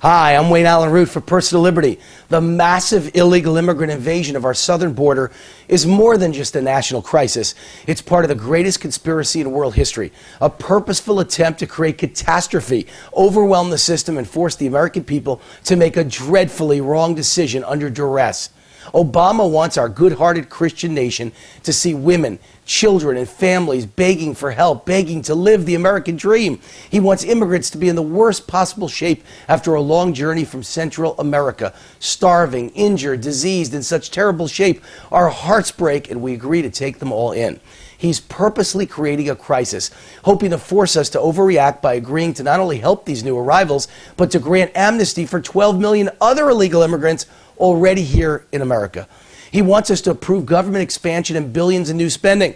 Hi, I'm Wayne Allen Root for Personal Liberty. The massive illegal immigrant invasion of our southern border is more than just a national crisis. It's part of the greatest conspiracy in world history, a purposeful attempt to create catastrophe, overwhelm the system, and force the American people to make a dreadfully wrong decision under duress. Obama wants our good-hearted Christian nation to see women, children, and families begging for help, begging to live the American dream. He wants immigrants to be in the worst possible shape after a long journey from Central America, starving, injured, diseased, in such terrible shape. Our hearts break, and we agree to take them all in. He's purposely creating a crisis, hoping to force us to overreact by agreeing to not only help these new arrivals, but to grant amnesty for 12 million other illegal immigrants already here in America. He wants us to approve government expansion and billions in new spending.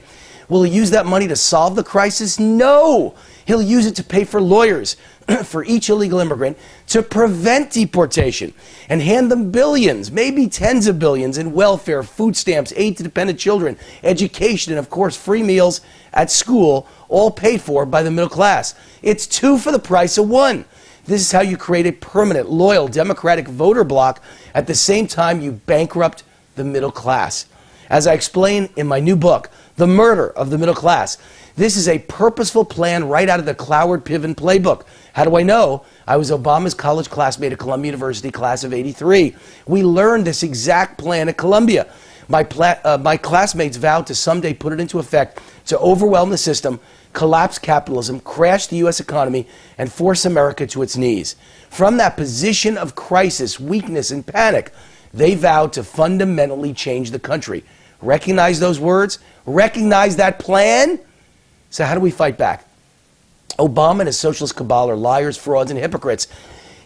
Will he use that money to solve the crisis? No! He'll use it to pay for lawyers for each illegal immigrant to prevent deportation and hand them billions, maybe tens of billions in welfare, food stamps, aid to dependent children, education, and of course free meals at school, all paid for by the middle class. It's two for the price of one. This is how you create a permanent, loyal, democratic voter bloc at the same time you bankrupt the middle class. As I explain in my new book, The Murder of the Middle Class, this is a purposeful plan right out of the Cloward-Piven playbook. How do I know? I was Obama's college classmate at Columbia University, class of '83. We learned this exact plan at Columbia. My classmates vowed to someday put it into effect to overwhelm the system, collapse capitalism, crash the U.S. economy, and force America to its knees. From that position of crisis, weakness, and panic, they vowed to fundamentally change the country. Recognize those words? Recognize that plan? So how do we fight back? Obama and his socialist cabal are liars, frauds, and hypocrites.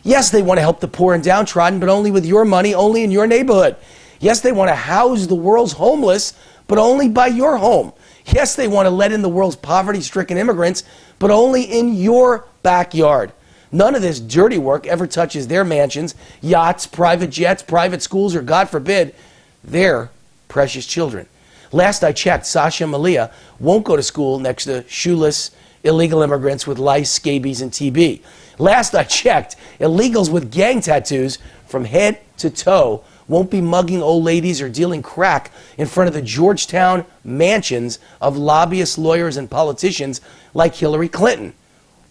Yes, they want to help the poor and downtrodden, but only with your money, only in your neighborhood. Yes, they want to house the world's homeless, but only by your home. Yes, they want to let in the world's poverty-stricken immigrants, but only in your backyard. None of this dirty work ever touches their mansions, yachts, private jets, private schools, or, God forbid, their precious children. Last I checked, Sasha and Malia won't go to school next to shoeless illegal immigrants with lice, scabies, and TB. Last I checked, illegals with gang tattoos from head to toe won't be mugging old ladies or dealing crack in front of the Georgetown mansions of lobbyists, lawyers, and politicians like Hillary Clinton.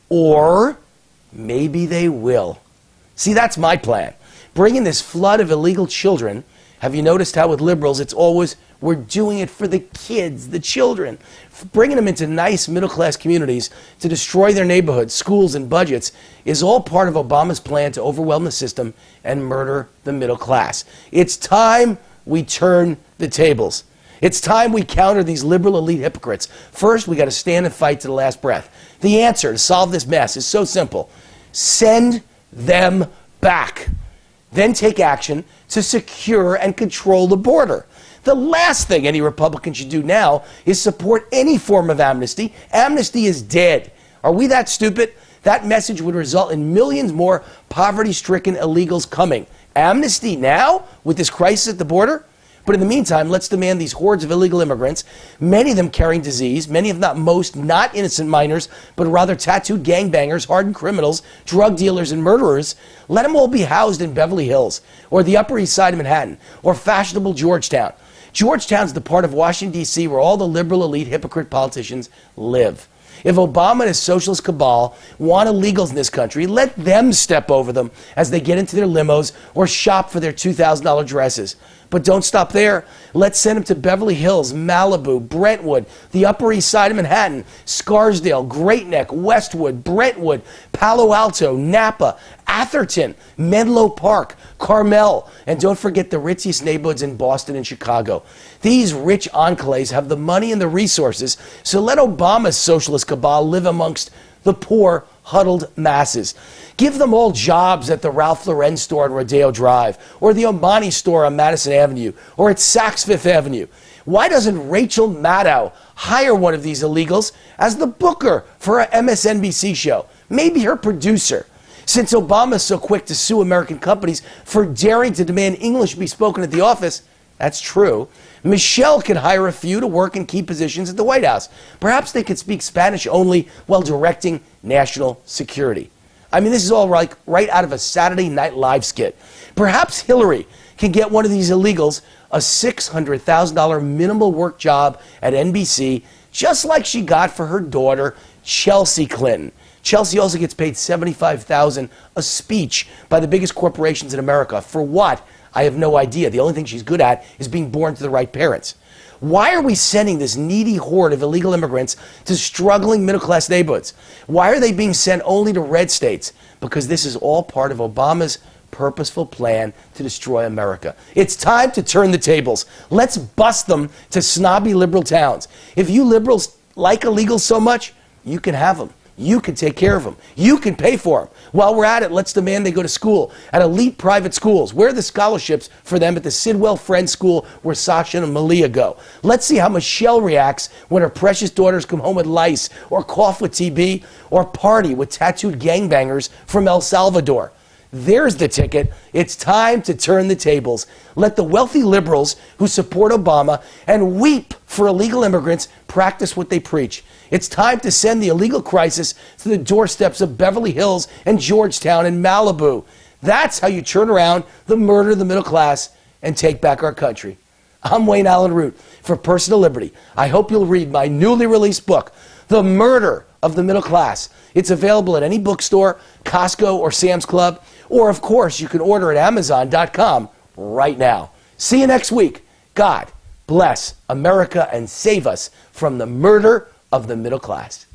Or maybe they will. See, that's my plan. Bring in this flood of illegal children. Have you noticed how with liberals it's always, we're doing it for the kids, the children. Bringing them into nice middle-class communities to destroy their neighborhoods, schools, and budgets is all part of Obama's plan to overwhelm the system and murder the middle class. It's time we turn the tables. It's time we counter these liberal elite hypocrites. First, we got to stand and fight to the last breath. The answer to solve this mess is so simple. Send them back. Then take action to secure and control the border. The last thing any Republican should do now is support any form of amnesty. Amnesty is dead. Are we that stupid? That message would result in millions more poverty-stricken illegals coming. Amnesty now with this crisis at the border? But in the meantime, let's demand these hordes of illegal immigrants, many of them carrying disease, many if not most not innocent minors, but rather tattooed gangbangers, hardened criminals, drug dealers, and murderers. Let them all be housed in Beverly Hills, or the Upper East Side of Manhattan, or fashionable Georgetown. Georgetown's the part of Washington, D.C. where all the liberal elite hypocrite politicians live. If Obama and his socialist cabal want illegals in this country, let them step over them as they get into their limos or shop for their $2,000 dresses. But don't stop there. Let's send them to Beverly Hills, Malibu, Brentwood, the Upper East Side of Manhattan, Scarsdale, Great Neck, Westwood, Brentwood, Palo Alto, Napa, Atherton, Menlo Park, Carmel, and don't forget the ritziest neighborhoods in Boston and Chicago. These rich enclaves have the money and the resources, so let Obama's socialist cabal live amongst the poor, huddled masses. Give them all jobs at the Ralph Lauren store on Rodeo Drive, or the Omani store on Madison Avenue, or at Saks Fifth Avenue. Why doesn't Rachel Maddow hire one of these illegals as the booker for her MSNBC show? Maybe her producer. Since Obama is so quick to sue American companies for daring to demand English be spoken at the office, that's true. Michelle could hire a few to work in key positions at the White House. Perhaps they could speak Spanish only while directing national security. I mean, this is all like right out of a Saturday Night Live skit. Perhaps Hillary can get one of these illegals a $600,000 minimal work job at NBC, just like she got for her daughter, Chelsea Clinton. Chelsea also gets paid $75,000 a speech by the biggest corporations in America. For what? I have no idea. The only thing she's good at is being born to the right parents. Why are we sending this needy horde of illegal immigrants to struggling middle-class neighborhoods? Why are they being sent only to red states? Because this is all part of Obama's purposeful plan to destroy America. It's time to turn the tables. Let's bust them to snobby liberal towns. If you liberals like illegals so much, you can have them. You can take care of them. You can pay for them. While we're at it, let's demand they go to school at elite private schools. Where are the scholarships for them at the Sidwell Friends School where Sasha and Malia go? Let's see how Michelle reacts when her precious daughters come home with lice or cough with TB or party with tattooed gangbangers from El Salvador. There's the ticket. It's time to turn the tables. Let the wealthy liberals who support Obama and weep for illegal immigrants practice what they preach. It's time to send the illegal crisis to the doorsteps of Beverly Hills and Georgetown and Malibu. That's how you turn around the murder of the middle class and take back our country. I'm Wayne Allen Root for Personal Liberty. I hope you'll read my newly released book, The Murder of the Middle Class. It's available at any bookstore, Costco, or Sam's Club. Or, of course, you can order at Amazon.com right now. See you next week. God bless America and save us from the murder of the middle class.